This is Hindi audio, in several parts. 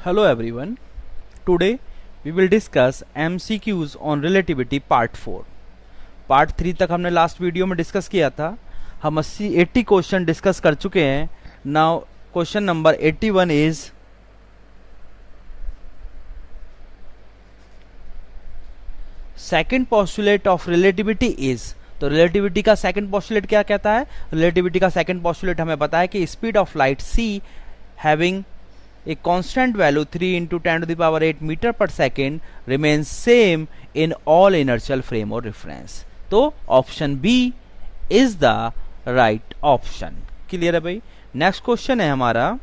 Hello everyone. Today we will discuss MCQs on relativity part 4. Part 3 तक हमने लास्ट वीडियो में डिस्कस किया था. हम 80 क्वेश्चन डिस्कस कर चुके हैं. Now question number 81 is second postulate of relativity is. तो रिलेटिविटी का सेकंड पोस्टुलेट क्या कहता है? रिलेटिविटी का सेकंड पोस्टुलेट हमें पता है कि speed of light c having a constant value 3 into 10 to the power 8 meter per second remains same in all inertial frame or reference. तो option B is the right option. Clear है भाई? नेक्स्ट क्वेश्चन है हमारा,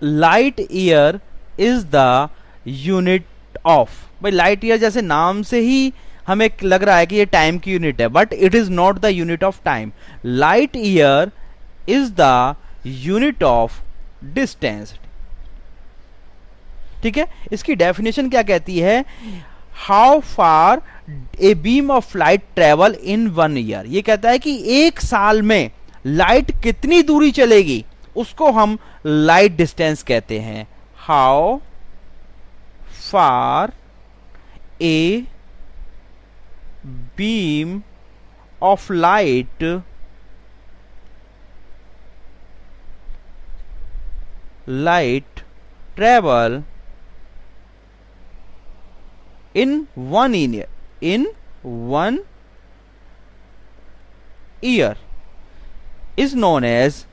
light year is the unit of. भाई लाइट ईयर जैसे नाम से ही हमें लग रहा है कि ये टाइम की यूनिट है, but it is not the unit of time. Light year is the unit of distance. ठीक है, इसकी डेफिनेशन क्या कहती है? How far a beam of light travel in 1 year. ये कहता है कि एक साल में लाइट कितनी दूरी चलेगी, उसको हम लाइट डिस्टेंस कहते हैं. How far a beam of light travel in 1 year is known as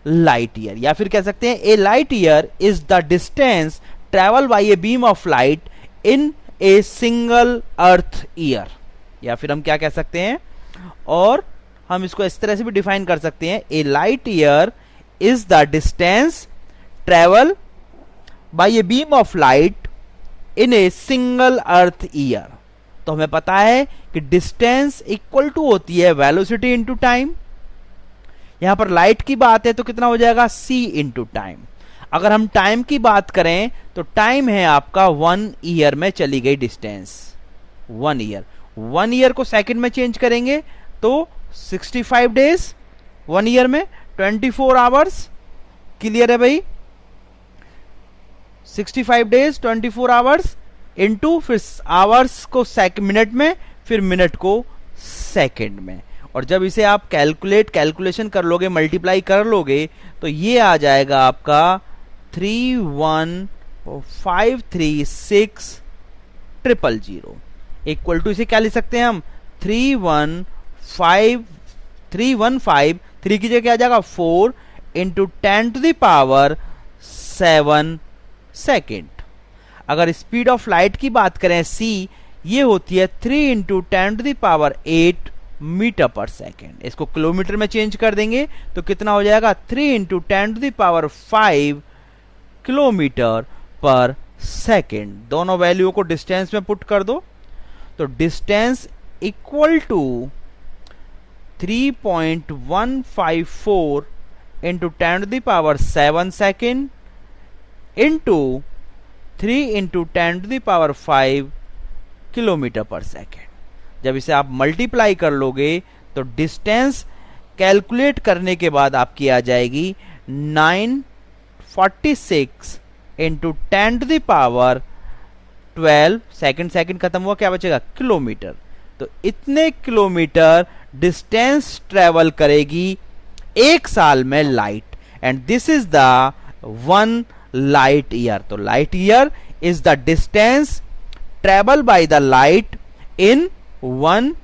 light year. या फिर कह सकते हैं a light year is the distance traveled by a beam of light in a single earth year. या फिर हम क्या कह सकते हैं, और हम इसको इस तरह से भी डिफाइन कर सकते हैं, a light year is the distance travel by a beam of light in a single earth year. तो हमें पता है कि डिस्टेंस इक्वल टू होती है वेलोसिटी इंटू टाइम. यहां पर लाइट की बात है तो कितना हो जाएगा? c into time. अगर हम टाइम की बात करें तो टाइम है आपका 1 ईयर में चली गई डिस्टेंस. 1 ईयर, 1 ईयर को सेकंड में चेंज करेंगे तो 65 डेज 1 ईयर में 24 आवर्स. क्लियर है भाई? 65 डेज 24 आवर्स इंटू फिर आवर्स को मिनट में, फिर मिनट को सेकंड में. और जब इसे आप कैलकुलेशन कर लोगे, मल्टीप्लाई कर लोगे, तो ये आ जाएगा आपका 31536,000 इक्वल टू, इसे क्या लिख सकते हैं हम? 315 3 की जगह क्या आ जाएगा? 4 into 10 to the power 7 second. अगर स्पीड ऑफ लाइट की बात करें c, ये होती है 3 into 10 to the power 8 metre पर सेकेंड. इसको किलोमीटर में चेंज कर देंगे तो कितना हो जाएगा? 3 into 10 to the power 5 kilometre पर सेकेंड. दोनों वैल्यू को डिस्टेंस में पुट कर दो तो distance equal to 3.154 into 10 to the power 7 second into 3 into 10 to the power 5 kilometre पर सेकेंड. जब इसे आप मल्टीप्लाई कर लोगे तो डिस्टेंस कैलकुलेट करने के बाद आपकी आ जाएगी 946 into 10 to the power 12. Second खत्म हुआ, क्या बचेगा? किलोमीटर. तो इतने किलोमीटर डिस्टेंस ट्रेवल करेगी एक साल में light, and this is the 1 light year. तो light year is the distance travel by the light in 1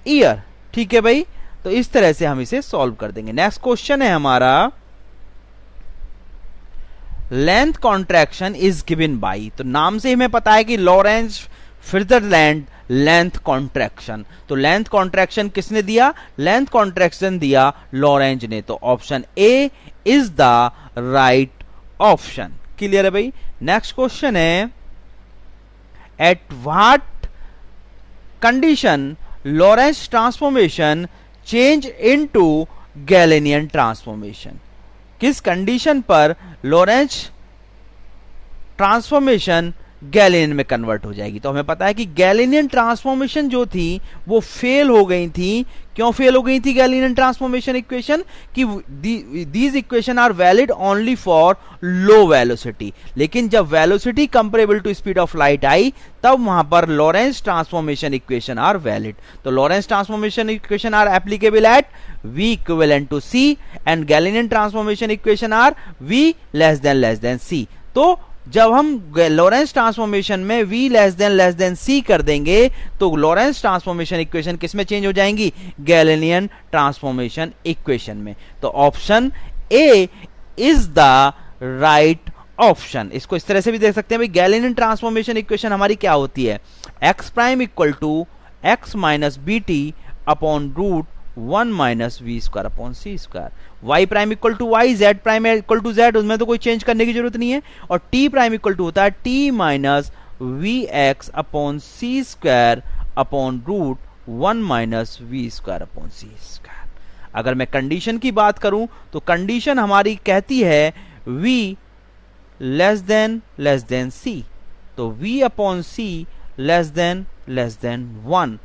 year. ठीक है भाई? तो इस तरह से हम इसे सॉल्व कर देंगे. नेक्स्ट क्वेश्चन है हमारा, length contraction is given by. तो नाम से हमें पता है कि लॉरेंज फिट्जरलैंड लेंथ कॉन्ट्रैक्शन. तो लेंथ कॉन्ट्रैक्शन किसने दिया? लेंथ कॉन्ट्रैक्शन दिया लॉरेंज ने. तो option A is the right option. Clear है भाई? नेक्स्ट क्वेश्चन है, at what condition Lorentz transformation change into Galilean transformation. किस कंडीशन पर लॉरेंज ट्रांसफॉर्मेशन गैलेनियन में कन्वर्ट हो जाएगी। तो हमें पता है कि गैलेनियन ट्रांसफॉर्मेशन जो थी वो फेल हो गई थी। क्यों फेल हो गई थी गैलेनियन ट्रांसफॉर्मेशन इक्वेशन? कि these equation are valid only for low velocity, लेकिन जब velocity comparable to speed of light आई तब वहां पर Lorentz transformation equation are valid. तो Lorentz transformation equation are applicable at v equivalent to c and Galilean transformation equation are v less than c। तो जब हम लॉरेंस ट्रांसफॉर्मेशन में v लेस देन c कर देंगे तो लॉरेंस ट्रांसफॉर्मेशन इक्वेशन किस में चेंज हो जाएंगी? गैलेनियन ट्रांसफॉर्मेशन इक्वेशन में। तो option A is the right option. इसको इस तरह से भी देख सकते हैं भाई, गैलेनियन ट्रांसफॉर्मेशन इक्वेशन हमारी क्या होती है? x prime equal to x minus B T upon root 1 minus V square upon C square, y prime equal to y, z prime equal to z, उसमें तो कोई चेंज करने की जरूरत नहीं है, और t प्राइम इक्वल टू होता है t minus V X upon C square upon root 1 minus V square upon C square. अगर मैं कंडीशन की बात करूं तो कंडीशन हमारी कहती है v लेस देन c, तो v upon c less than 1,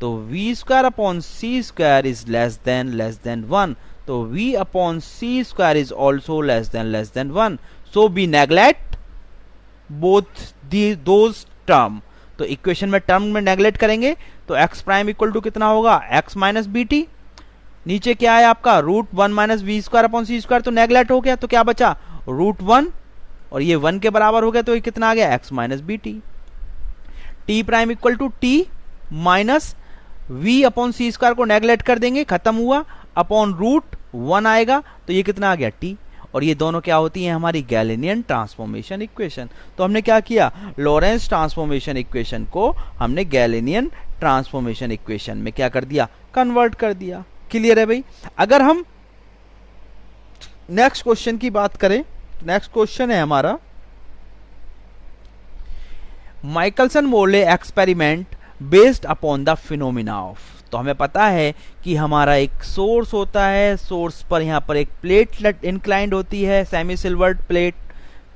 तो v square upon C square is less than 1, तो v upon C square is also less than 1, so we neglect both those term. तो इक्वेशन में टर्म में नेग्लेक्ट करेंगे तो x प्राइम इक्वल टू कितना होगा? x माइनस बी टी, नीचे क्या है आपका? Root 1 minus V square upon C square, तो नेग्लेक्ट हो गया, तो क्या बचा? रूट 1, और ये 1 के बराबर हो गया, तो ये कितना आ गया? x minus B T. T prime equal to T minus v upon C square को नेग्लेक्ट कर देंगे, खत्म हुआ, अपॉन रूट 1 आएगा, तो ये कितना आ गया? t, और ये दोनों क्या होती हैं? हमारी गैलेनियन ट्रांसफॉर्मेशन इक्वेशन। तो हमने क्या किया? लॉरेंस ट्रांसफॉर्मेशन इक्वेशन को हमने गैलेनियन ट्रांसफॉर्मेशन इक्वेशन में क्या कर दिया? कन्वर्ट कर दिया। क्लियर है भाई? अगर हम नेक्स्ट क्वेश्चन की बात करें, नेक्स्ट क्वेश्चन है हमारा Michelson Morley experiment based upon the phenomena of. तो हमें पता है कि हमारा एक सोर्स होता है, सोर्स पर यहाँ पर एक प्लेट इंक्लाइंड होती है, सेमी सिल्वर्ड प्लेट,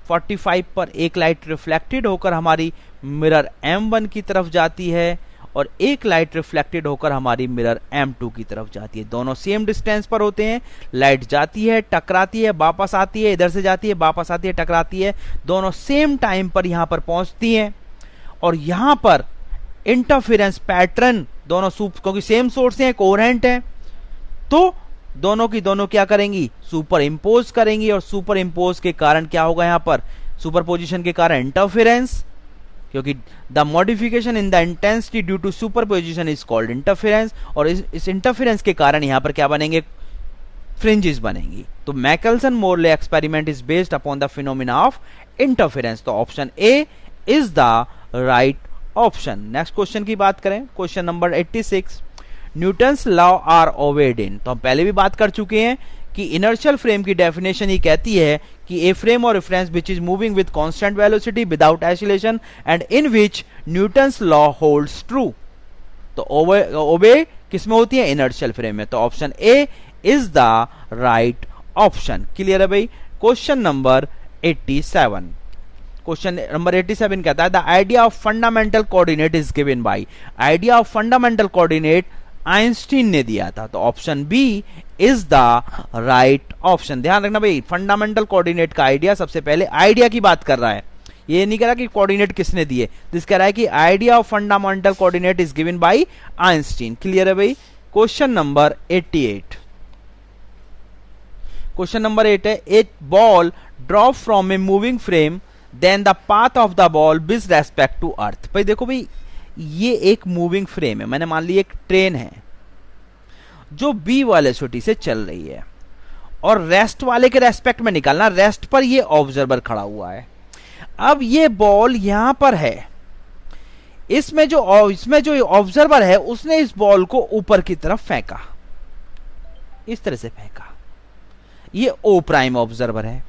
45 पर एक लाइट रिफ्लेक्टेड होकर हमारी मिरर M1 की तरफ जाती है, और एक लाइट रिफ्लेक्टेड होकर हमारी मिरर M2 की तरफ जाती है। दोनों सेम डिस्टेंस पर होते हैं, लाइट जाती है, टकराती है, वापस आती है, इधर से जाती है, वापस आती है, टकराती है, दोनों सेम टाइम पर यहाँ पर पहुंचती हैं, और यहाँ पर इंटरफेरेंस पैटर्न दोनों क्योंकि सेम सोर्स हैं, कोहेरेंट हैं, तो दोनों की दोनों क्या करेंगी? सुपर इम्पोज करेंगी, और सुपर इम्पोज के कारण क्या होगा? यहाँ पर सुपरपोजिशन के कारण इंटरफेरेंस, क्योंकि the modification in the intensity due to superposition is called interference, और इस इंटरफेरेंस के कारण यहाँ पर क्या बनेंगे? फ्रिंजेस बनेंगी। तो Michelson Morley experiment is based upon the phenomena of interference. तो option A is the right option. Next question की बात करें, question number 86, Newton's law are obeyed in. तो हम पहले भी बात कर चुके हैं कि इनर्शियल फ्रेम की डेफिनेशन ही कहती है कि ए फ्रेम और reference which is moving with constant velocity without acceleration and in which Newton's law holds true. तो ओबे किस में होती है? इनर्शियल फ्रेम में। तो option A is the right option. Clear है भाई? क्वेश्चन नंबर 87, क्वेश्चन नंबर 87 कहता है the idea of fundamental coordinate is given by. Idea of fundamental coordinate Einstein ने दिया था। तो option B is the right option. ध्यान रखना भाई, फंडामेंटल कोऑर्डिनेट का आइडिया, सबसे पहले आइडिया की बात कर रहा है, ये नहीं कह रहा कि कोऑर्डिनेट किसने दिए, दिस कह रहा है कि idea of fundamental coordinate is given by Einstein. Clear है भाई? क्वेश्चन नंबर 88, क्वेश्चन नंबर 8 है a ball drop from a moving frame then the path of the ball with respect to earth. भाई देखो भाई, ये एक मूविंग फ्रेम है, मैंने मान ली एक ट्रेन है जो बी वेलोसिटी से चल रही है, और रेस्ट वाले के रेस्पेक्ट में निकालना, रेस्ट पर ये ऑब्जर्वर खड़ा हुआ है। अब ये बॉल यहां पर है, इसमें जो ऑब्जर्वर है उसने इस बॉल को ऊपर की तरफ फेंका, इस तरह से फेंका, ये ओ प्राइम ऑब्जर्वर है।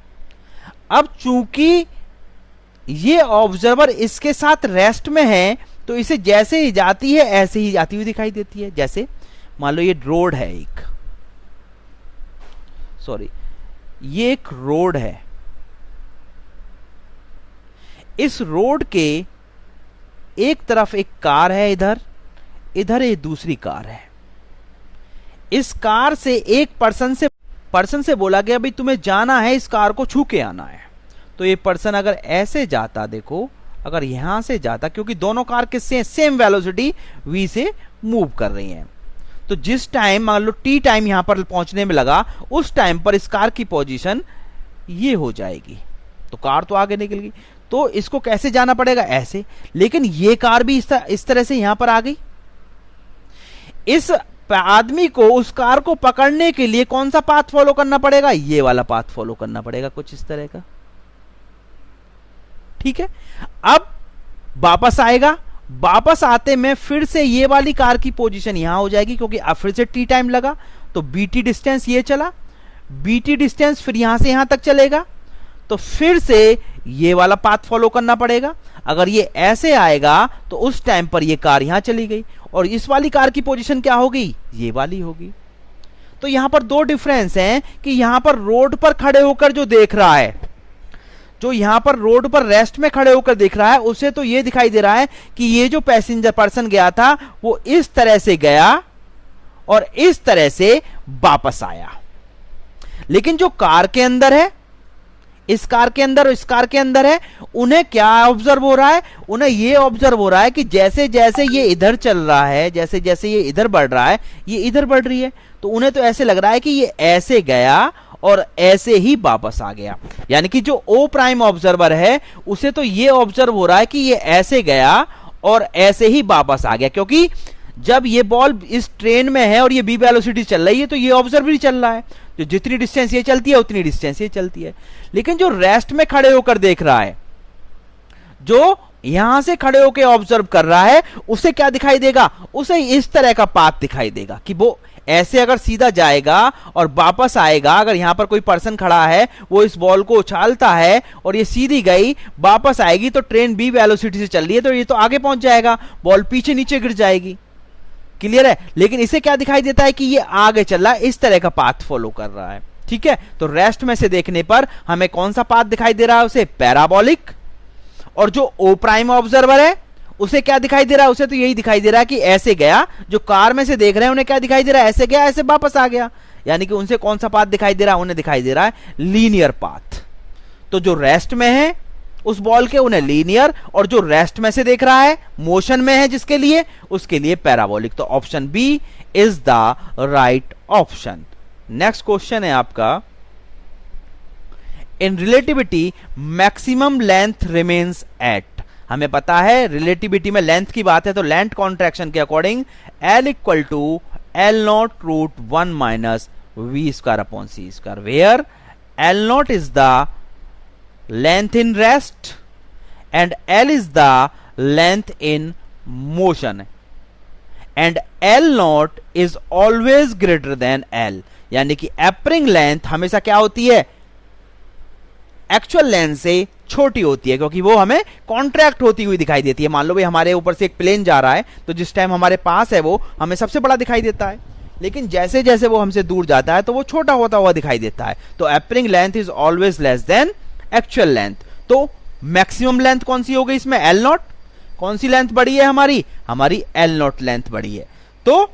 अब चूंकि ये ऑब्जर्वर इसके साथ रेस्ट में है, तो इसे जैसे ही जाती है ऐसे ही जाती हुई दिखाई देती है। जैसे मान लो ये रोड है, ये एक रोड है, इस रोड के एक तरफ एक कार है, इधर इधर एक दूसरी कार है। इस कार से एक पर्सन से बोला गया भाई तुम्हें जाना है, इस कार को छू के आना है। तो ये पर्सन अगर ऐसे जाता, देखो अगर यहां से जाता, क्योंकि दोनों कार के सेम वेलोसिटी v से मूव कर रही हैं, तो जिस टाइम मान लो t टाइम यहां पर पहुंचने में लगा, उस टाइम पर इस कार की पोजीशन ये हो जाएगी, तो कार तो आगे निकल गई। तो इसको कैसे जाना पड़ेगा, ऐसे। लेकिन ये कार भी इस तरह से यहां पर आ गई। इस आदमी को उस कार को पकड़ने के लिए कौन सा पाथ फॉलो करना पड़ेगा, ये वाला पाथ फॉलो करना पड़ेगा, कुछ इस तरह का। ठीक है, अब वापस आएगा, वापस आते में फिर से ये वाली कार की पोजीशन यहां हो जाएगी, क्योंकि अब फिर से टी टाइम लगा, तो बीटी डिस्टेंस ये चला, बीटी डिस्टेंस फिर यहां से यहां तक चलेगा, तो फिर से ये वाला पाथ फॉलो करना पड़ेगा। अगर ये ऐसे आएगा तो उस टाइम पर ये कार यहां चली गई, और इस वाली कार की पोजीशन क्या होगी, ये वाली होगी। तो यहां पर दो डिफरेंस हैं कि यहां पर रोड पर खड़े होकर जो देख रहा है, जो यहां पर रोड पर रेस्ट में खड़े होकर देख रहा है, उसे तो ये दिखाई दे रहा है कि ये जो पैसेंजर पर्सन गया था वो इस तरह से गया और इस तरह से वापस आया। लेकिन जो कार के अंदर है, इस कार के अंदर और इस कार के अंदर है, उन्हें क्या ऑब्जर्व हो रहा है, उन्हें ये ऑब्जर्व हो रहा है कि जैसे जैसे ये इधर चल रहा है, जैसे जैसे ये इधर बढ़ रहा है, ये इधर बढ़ रही है, तो उन्हें तो ऐसे लग रहा है कि ये ऐसे गया और ऐसे ही वापस आ गया। यानी कि जो ओ प्राइम ऑब्जर्वर है उसे तो ये ऑब्जर्व हो रहा है कि ये ऐसे गया और ऐसे ही वापस आ गया, क्योंकि जब ये बॉल इस ट्रेन में है और ये बी वेलोसिटी चल रही है, तो ये ऑब्जर्व भी चल रहा है, जो जितनी डिस्टेंस ये चलती है उतनी डिस्टेंस ये चलती है। लेकिन जो रेस्ट में खड़े होकर देख रहा है, जो यहां से खड़े होकर ऑब्जर्व कर रहा है, उसे क्या दिखाई देगा, उसे इस तरह का पाथ दिखाई देगा कि वो ऐसे अगर सीधा जाएगा और वापस आएगा। अगर यहां पर कोई पर्सन खड़ा है, वो इस बॉल को उछालता है और ये सीधी गई, वापस आएगी, तो ट्रेन बी वेलोसिटी से चल रही है, तो ये तो आगे पहुंच जाएगा, बॉल पीछे नीचे गिर जाएगी। क्लियर है। लेकिन इसे क्या दिखाई देता है कि ये आगे चल रहा है, इस तरह का पाथ फॉलो कर रहा है। ठीक है, तो रेस्ट में से देखने पर हमें कौन सा पाथ दिखाई दे रहा है, उसे पैराबोलिक। और जो ओ प्राइम ऑब्जर्वर है उसे क्या दिखाई दे रहा है, उसे तो यही दिखाई दे रहा है कि ऐसे गया। जो कार में से देख रहे हैं उन्हें क्या दिखाई दे रहा है, ऐसे गया ऐसे वापस आ गया। यानी कि उनसे कौन सा पाथ दिखाई दे रहा है, उन्हें दिखाई दे रहा है लीनियर पाथ। तो जो रेस्ट में है उस बॉल के, उन्हें लीनियर, और जो रेस्ट में से देख रहा है, मोशन में है जिसके लिए, उसके लिए पैराबोलिक। तो option B is the right option. Next question है आपका, in relativity maximum length remains at. हमें पता है रिलेटिविटी में लेंथ की बात है, तो लेंथ कॉन्ट्रैक्शन के according L equal to L0 root 1 minus V square upon C square, where L0 is the length in rest and L is the length in motion and L0 is always greater than L। यानी कि एपरिंग लेंथ हमेशा क्या होती है, एक्चुअल लेंथ से छोटी होती है, क्योंकि वो हमें कॉन्ट्रैक्ट होती हुई दिखाई देती है। मान लो भाई हमारे ऊपर से एक प्लेन जा रहा है, तो जिस टाइम हमारे पास है वो हमें सबसे बड़ा दिखाई देता है, लेकिन जैसे जैसे वो हमसे दूर जाता है तो वो छोटा होता हुआ दिखाई देता है। तो appearing length is always less than actual length. तो मैक्सिमम लेंथ कौन सी हो गई इसमें, L0। कौन सी लेंथ बढ़ी है हमारी L0 लेंथ बढ़ी है। तो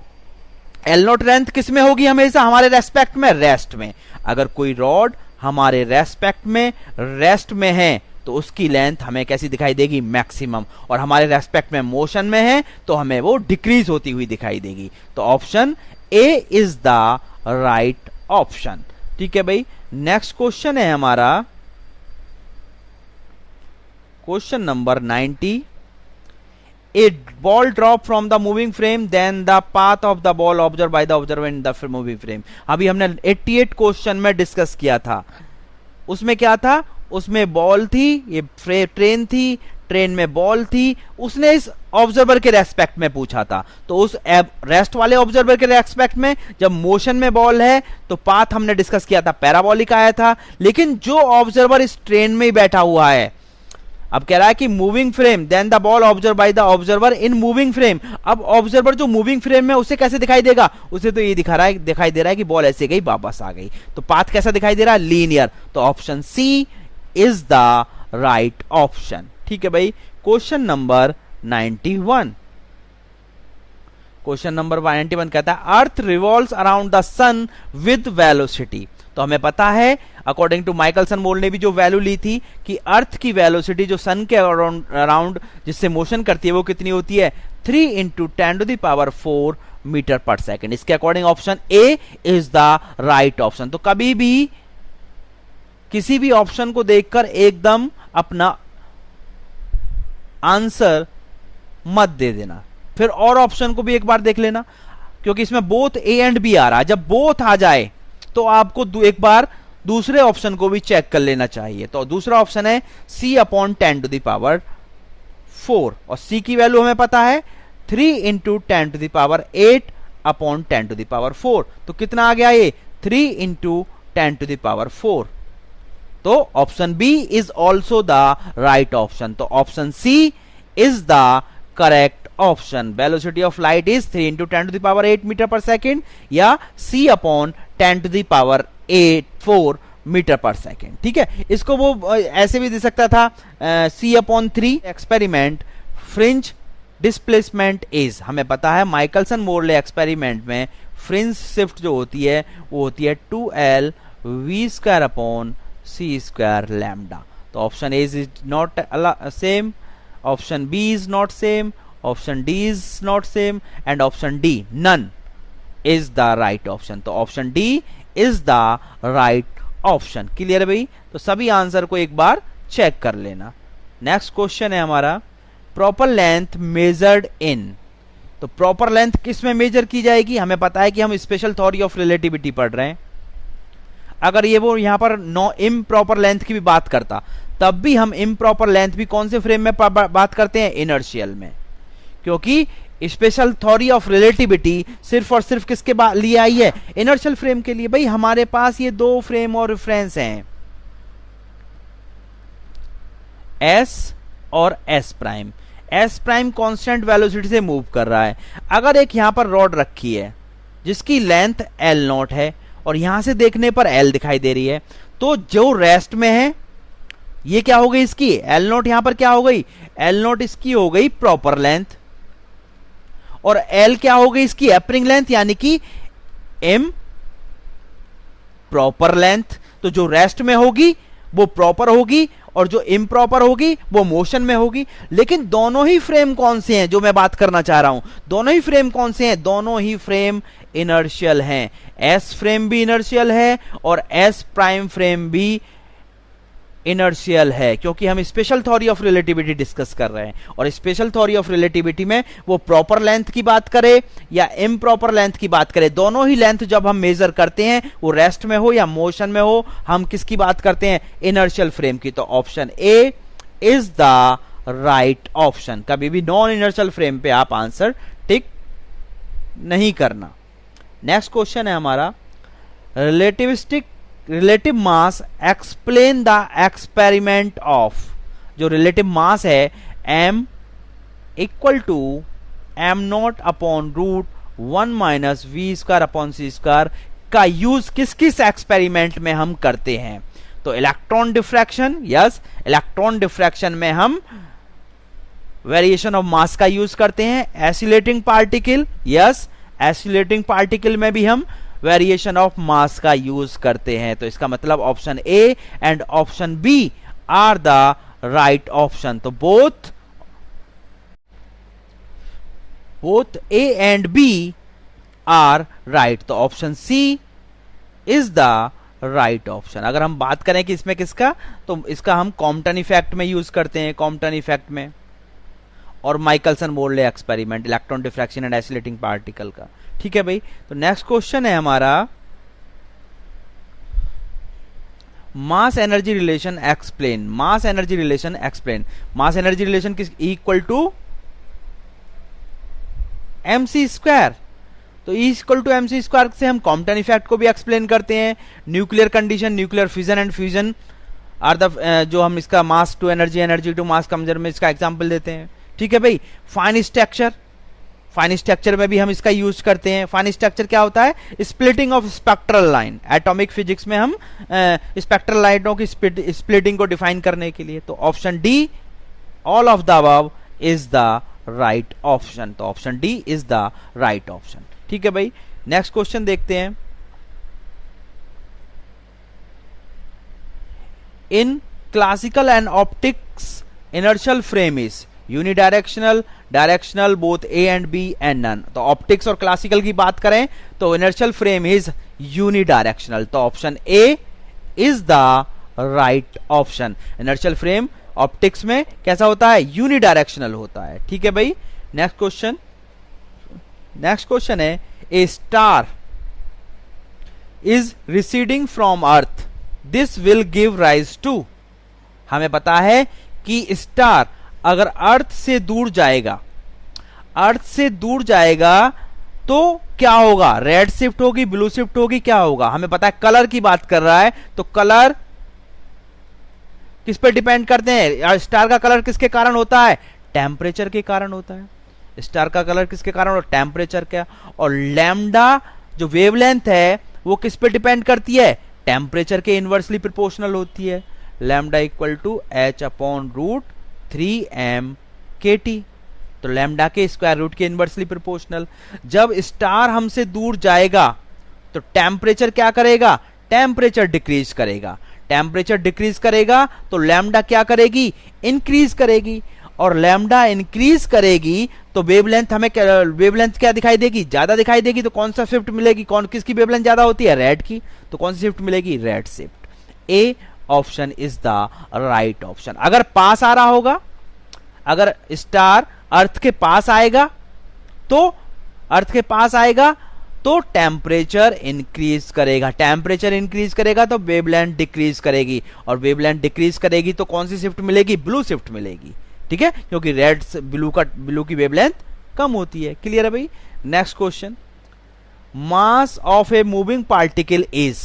L0 लेंथ किस में होगी, हमेशा हमारे रेस्पेक्ट में, रेस्ट में। अगर कोई रॉड हमारे रेस्पेक्ट में रेस्ट में है तो उसकी लेंथ हमें कैसी दिखाई देगी, मैक्सिमम। और हमारे रेस्पेक्ट में मोशन में है तो हमें वो डिक्रीज होती हुई दिखाई देगी। तो option A is the right option. ठीक है भाई, नेक्स्ट क्वेश्चन है हमारा question number 90। A ball drop from the moving frame, then the path of the ball observed by the observer in the moving frame। अभी हमने 88 क्वेश्चन में डिस्कस किया था। उसमें क्या था, उसमें बॉल थी, ये ट्रेन थी, ट्रेन में बॉल थी, उसने इस ऑब्जर्वर के रेस्पेक्ट में पूछा था। तो उस रेस्ट वाले ऑब्जर्वर के रेस्पेक्ट में जब मोशन में बॉल है तो पाथ हमने डिस्कस किया था, पैराबोलिक आया था। लेकिन जो ऑब्जर्वर इस ट्रेन में ही बैठा हुआ है, अब कह रहा है कि moving frame, then the ball observe by the observer in moving frame. अब ऑब्जर्वर जो मूविंग फ्रेम में, उसे कैसे दिखाई देगा, उसे तो ये दिखाई दे रहा है कि बॉल ऐसे गई वापस आ गई। तो पाथ कैसा दिखाई दे रहा है, लीनियर। तो option C is the right option. ठीक है भाई। क्वेश्चन नंबर 91, क्वेश्चन नंबर 91 कहता है earth revolves around the sun with velocity. तो हमें पता है अकॉर्डिंग टू माइकलसन मोर ने भी जो वैल्यू ली थी कि अर्थ की वेलोसिटी जो सन के अराउंड जिससे मोशन करती है वो कितनी होती है, 3 इंटू 10⁴ मीटर पर सेकेंड। इसके according option A is the right option. तो कभी भी किसी भी ऑप्शन को देखकर एकदम अपना आंसर मत दे देना, फिर और ऑप्शन को भी एक बार देख लेना, क्योंकि इसमें बोथ ए एंड बी आ रहा है। जब बोथ आ जाए तो आपको एक बार दूसरे ऑप्शन को भी चेक कर लेना चाहिए। तो दूसरा ऑप्शन है c/10⁴ और c की वैल्यू हमें पता है 3 इंटू 10⁸ तो कितना आ गया ये 3 इंटू 10⁴। तो option B is also the right option. तो option C is the correct option. Velocity of light is 3 into 10⁸ metre पर सेकेंड या c/10⁴ मीटर पर सेकेंड। ठीक है, इसको वो ऐसे भी दे सकता था c/3 experiment fringe displacement is. हमें पता है माइकलसन मोरले एक्सपेरिमेंट में फ्रिंज शिफ्ट जो होती है वो होती है 2l v² लैम्डा। तो option A is not same, option B is not same, option D is not same and option D none is the right option. तो option D is the right option. Clear है भाई? तो सभी आंसर को एक बार चेक कर लेना। नेक्स्ट क्वेश्चन है हमारा प्रॉपर लेंथ मेजर्ड इन। तो प्रॉपर लेंथ किस में मेजर की जाएगी? हमें पता है कि हम स्पेशल थ्योरी ऑफ रिलेटिविटी पढ़ रहे हैं। अगर ये वो यहां पर इम्प्रॉपर लेंथ की भी बात करता तब भी हम इम्प्रॉपर लेंथ भी कौन से फ्रेम में बात करते हैं? इनर्शियल में, क्योंकि स्पेशल थ्योरी ऑफ रिलेटिविटी सिर्फ और सिर्फ किसके लिए आई है? इनर्शियल फ्रेम के लिए। भाई हमारे पास ये दो फ्रेम और रेफरेंस हैं, एस और S prime. S prime constant velocity से मूव कर रहा है। अगर एक यहां पर रॉड रखी है जिसकी लेंथ एल नॉट है और यहां से देखने पर एल दिखाई दे रही है, तो जो रेस्ट में है ये क्या हो गई? इसकी एल नॉट यहां पर क्या हो गई? एल नॉट इसकी हो गई प्रॉपर लेंथ और एल क्या हो गई? इसकी एपरिंग लेंथ, यानी कि एम प्रॉपर लेंथ। तो जो रेस्ट में होगी वो प्रॉपर होगी और जो इम्प्रॉपर होगी वो मोशन में होगी। लेकिन दोनों ही फ्रेम कौन से हैं जो मैं बात करना चाह रहा हूं? दोनों ही फ्रेम कौन से हैं? दोनों ही फ्रेम इनर्शियल हैं। एस फ्रेम भी इनर्शियल है और एस प्राइम फ्रेम भी इनर्शियल है, क्योंकि हम special theory of relativity discuss कर रहे हैं। और स्पेशल थ्योरी ऑफ रिलेटिविटी में वो प्रॉपर लेंथ की बात करे या इम्प्रॉपर लेंथ की बात करे, दोनों ही लेंथ जब हम मेजर करते हैं वो रेस्ट में हो या मोशन में हो, हम किसकी बात करते हैं? इनर्शियल फ्रेम की। तो option A is the right option. कभी भी नॉन इनर्शियल फ्रेम पे आप आंसर टिक नहीं करना। नेक्स्ट क्वेश्चन है हमारा relative mass explain the experiment of. जो रिलेटिव मास है m equal to m0/√1 - v²/c² का यूज किस किस एक्सपेरिमेंट में हम करते हैं? तो electron diffraction, yes, electron diffraction में हम वेरिएशन ऑफ मास का यूज करते हैं। Oscillating particle, yes, oscillating particle में भी हम वेरिएशन ऑफ मास का यूज करते हैं। तो इसका मतलब option A and option B are the right option. तो both A and B are right. तो option C is the right option. अगर हम बात करें कि इसमें किसका, तो इसका हम कॉम्पटन इफेक्ट में यूज करते हैं, कॉम्पटन इफेक्ट में, और Michelson Morley experiment electron diffraction and oscillating particle का। ठीक है भाई। तो नेक्स्ट क्वेश्चन है हमारा mass energy relation explain. Mass energy relation explain. Mass energy relation किस इक्वल टू mc²। तो इक्वल टू mc² से हम कॉम्पटन इफेक्ट को भी एक्सप्लेन करते हैं। Nuclear condition, nuclear fission and fusion are the जो हम इसका mass to energy, energy to mass कंजर में इसका एग्जांपल देते हैं। ठीक है भाई। फाइन स्ट्रक्चर, फाइन स्ट्रक्चर में भी हम इसका यूज करते हैं। फाइन स्ट्रक्चर क्या होता है? Splitting of spectral line. Atomic physics में हम स्पेक्ट्रल लाइटों की स्प्लिटिंग को डिफाइन करने के लिए। तो option D all of the above is the right option. तो option D is the right option. ठीक है भाई, नेक्स्ट क्वेश्चन देखते हैं। In classical and optics inertial frame is unidirectional, directional, both A and B and none. तो ऑप्टिक्स और क्लासिकल की बात करें तो इनर्शियल फ्रेम इज यूनिडायरेक्शनल। तो option A is the right option. Inertial frame optics में कैसा होता है? यूनिडायरेक्शनल होता है। ठीक है भाई, नेक्स्ट क्वेश्चन है a star is receding from earth, this will give rise to. हमें पता है कि स्टार अगर अर्थ से दूर जाएगा तो क्या होगा? रेड शिफ्ट होगी, ब्लू शिफ्ट होगी, क्या होगा? हमें पता है कलर की बात कर रहा है, तो कलर किस पे डिपेंड करते हैं? स्टार का कलर किसके कारण होता है? टेम्परेचर के कारण होता है। स्टार का कलर किसके कारण होता है? टेम्परेचर का। और लैम्डा जो वेवलेंथ है वो किस पे डिपेंड करती है? टेम्परेचर के इनवर्सली प्रोपोर्शनल होती है। Lambda equal to h upon root 3m kT। तो लैम्डा के स्क्वायर रूट के इनवर्सली प्रोपोर्शनल। जब स्टार हमसे दूर जाएगा तो टेम्परेचर क्या करेगा? टेम्परेचर डिक्रीज करेगा। टेम्परेचर डिक्रीज करेगा तो लैम्डा क्या करेगी? इंक्रीज करेगी। और लैम्डा इंक्रीज करेगी तो वेवलेंथ हमें वेवलेंथ क्या दिखाई देगी? ज्यादा दिखाई देगी। तो कौन सा शिफ्ट मिलेगी? किसकी वेवलेंथ ज्यादा होती है? रेड की। तो कौन सी शिफ्ट मिलेगी? Red shift. A option is the right option. अगर पास आ रहा होगा, अगर स्टार अर्थ के पास आएगा तो टेम्परेचर इंक्रीज करेगा। टेम्परेचर इंक्रीज करेगा तो वेवलेंथ डिक्रीज करेगी। और वेवलेंथ डिक्रीज करेगी तो कौन सी शिफ्ट मिलेगी? ब्लू शिफ्ट मिलेगी। ठीक है, क्योंकि रेड ब्लू की वेवलेंथ कम होती है। क्लियर है भाई? Next question, mass of a moving particle is.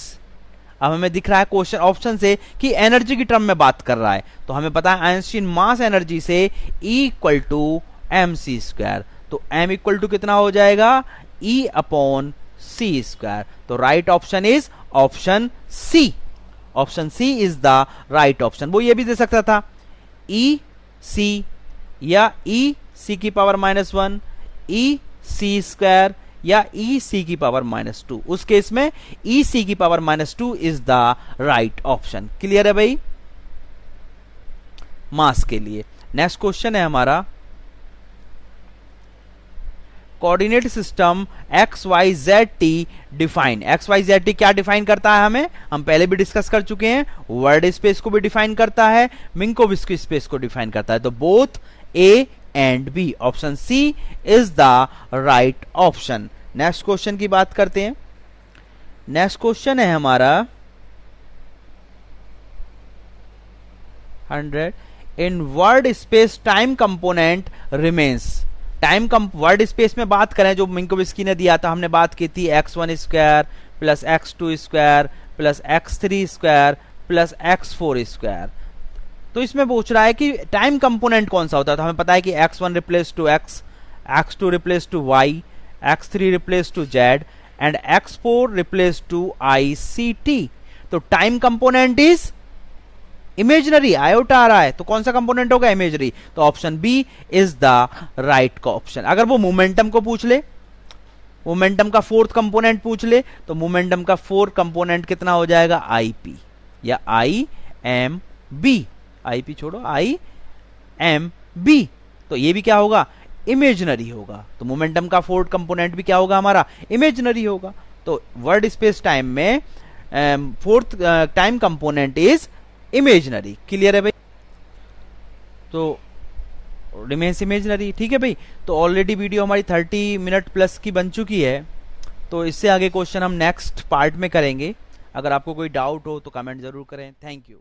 अब हमें दिख रहा है क्वेश्चन ऑप्शन से कि एनर्जी की टर्म में बात कर रहा है, तो हमें पता है आइंस्टीन मास एनर्जी से E इक्वल टू mc²। तो m इक्वल टू कितना हो जाएगा? E upon c²। तो right option is option C. Option C is the right option. वो ये भी दे सकता था E c या E c की पावर -1, E c² या E c की पावर -2। उस केस में E c की power -2 is the right option. Clear है भाई मास के लिए? नेक्स्ट क्वेश्चन है हमारा, coordinate system XYZT define. XYZT क्या डिफाइन करता है? हम पहले भी डिस्कस कर चुके हैं। वर्ड स्पेस को भी डिफाइन करता है, मिंकोविस्की स्पेस को डिफाइन करता है। तो both A and B. Option C is the right option. Next question की बात करते हैं। नेक्स्ट क्वेश्चन है हमारा 100, in world space time component remains. World space में बात करें, जो मिंकोविस्की ने दिया था, हमने बात की थी x1² plus x2² plus x3² plus x4²। तो इसमें पूछ रहा है कि टाइम कंपोनेंट कौन सा होता है। तो हमें पता है कि x1 replace to x, x2 replace to y, x3 replace to z and x4 replace to ICT। तो time component is imaginary. Iota आ रहा है तो कौन सा कंपोनेंट होगा? इमेजनरी। तो option B is the right का ऑप्शन। अगर वो मोमेंटम को पूछ ले, मोमेंटम का फोर्थ कंपोनेंट पूछ ले, तो मोमेंटम का फोर्थ कंपोनेंट कितना हो जाएगा? IP या IMB। IP छोड़ो, IMB। तो ये भी क्या होगा? इमेजनरी होगा। तो मोमेंटम का फोर्थ कंपोनेंट भी क्या होगा? हमारा इमेजनरी होगा। तो वर्ड स्पेस टाइम में fourth time component is imaginary. Clear है भाई? तो रिमेन्स इमेजनरी। ठीक है भाई? तो ऑलरेडी वीडियो हमारी 30 मिनट प्लस की बन चुकी है, तो इससे आगे क्वेश्चन हम नेक्स्ट पार्ट में करेंगे। अगर आपको कोई डाउट हो तो कमेंट जरूर करें। Thank you.